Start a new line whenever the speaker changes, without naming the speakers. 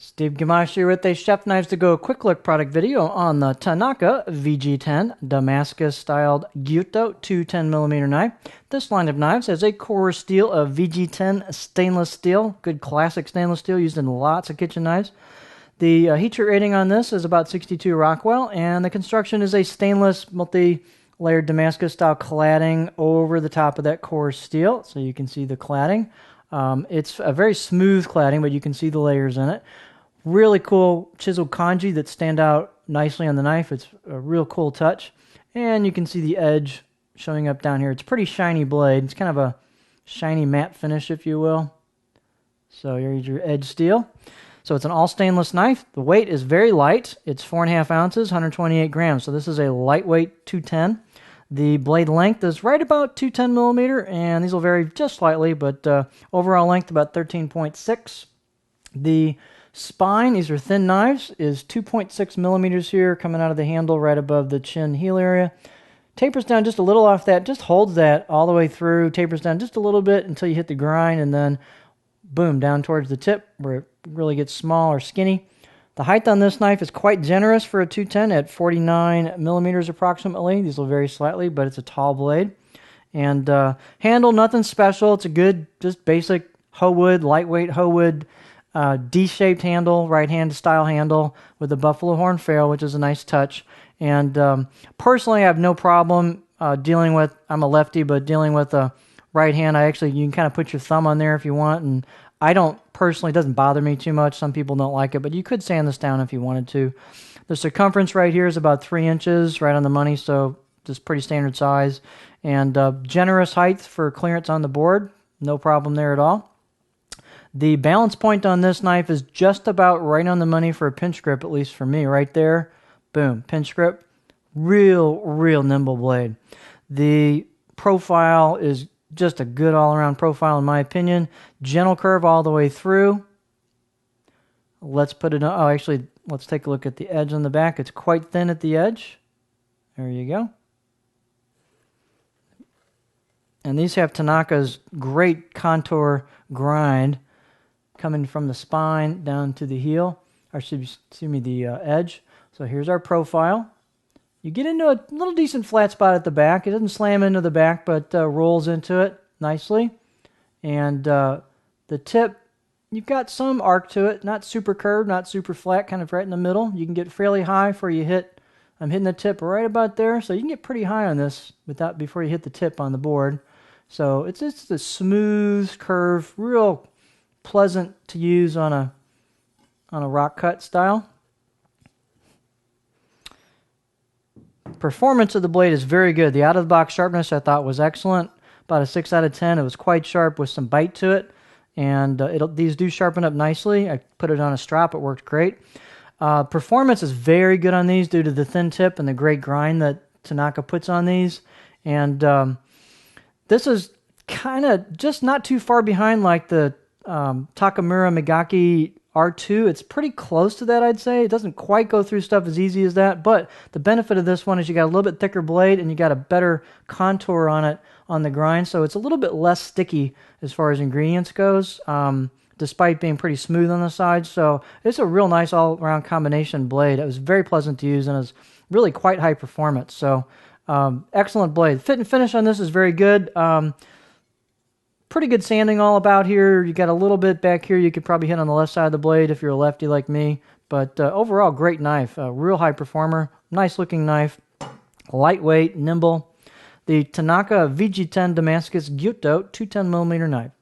Steve Gamache here with a Chef Knives to Go quick look product video on the Tanaka VG-10 Damascus styled Gyuto 210mm knife. This line of knives has a core steel of VG-10 stainless steel, good classic stainless steel used in lots of kitchen knives. The heat treat rating on this is about 62 Rockwell, and the construction is a stainless multi-layered Damascus style cladding over the top of that core steel, so you can see the cladding. It's a very smooth cladding, but you can see the layers in it. Really cool chiseled kanji that stand out nicely on the knife. It's a real cool touch. And you can see the edge showing up down here. It's a pretty shiny blade. It's kind of a shiny matte finish, if you will. So here's your edge steel. So it's an all stainless knife. The weight is very light. It's 4.5 ounces, 128 grams. So this is a lightweight 210. The blade length is right about 210 millimeter, and these will vary just slightly, but overall length about 13.6. The spine, these are thin knives, is 2.6 millimeters here, coming out of the handle right above the chin heel area. Tapers down just a little off that, just holds that all the way through, tapers down just a little bit until you hit the grind, and then boom, down towards the tip where it really gets small or skinny. The height on this knife is quite generous for a 210 at 49 millimeters approximately. These will vary slightly, but it's a tall blade. And handle, nothing special. It's a good, just basic hoe wood, lightweight hoe wood, D-shaped handle, right-hand style handle with a buffalo horn ferrule, which is a nice touch. And personally, I have no problem dealing with, I'm a lefty, but dealing with a right hand, you can kind of put your thumb on there if you want, and I don't personally, it doesn't bother me too much. Some people don't like it, but you could sand this down if you wanted to. The circumference right here is about 3 inches, right on the money, so just pretty standard size. And generous height for clearance on the board, no problem there at all. The balance point on this knife is just about right on the money for a pinch grip, at least for me, right there. Boom, pinch grip. Real nimble blade. The profile is just a good all-around profile in my opinion. Gentle curve all the way through. Let's put it on. Oh, actually, let's take a look at the edge on the back. It's quite thin at the edge. There you go. And these have Tanaka's great contour grind coming from the spine down to the heel, or excuse me, the edge. So here's our profile. You get into a little decent flat spot at the back. It doesn't slam into the back, but rolls into it nicely. And the tip, you've got some arc to it, not super curved, not super flat, kind of right in the middle. You can get fairly high before you hit, I'm hitting the tip right about there, so you can get pretty high on this before you hit the tip on the board. So it's just a smooth curve, real pleasant to use on a rock cut style. Performance of the blade is very good. The out-of-the-box sharpness I thought was excellent. About a 6 out of 10. It was quite sharp with some bite to it. And these do sharpen up nicely. I put it on a strap. It worked great. Performance is very good on these due to the thin tip and the great grind that Tanaka puts on these. And this is kind of just not too far behind like the Takamura Megaki R2. It's pretty close to that, I'd say. It doesn't quite go through stuff as easy as that, but the benefit of this one is you got a little bit thicker blade and you got a better contour on it on the grind, so it's a little bit less sticky as far as ingredients goes, despite being pretty smooth on the side. So it's a real nice all-around combination blade. It was very pleasant to use and is really quite high performance. So excellent blade. Fit and finish on this is very good. Pretty good sanding all about here. You got a little bit back here you could probably hit on the left side of the blade if you're a lefty like me. But overall, great knife. Real high performer. Nice looking knife. Lightweight, nimble. The Tanaka VG-10 Damascus Gyuto 210mm knife.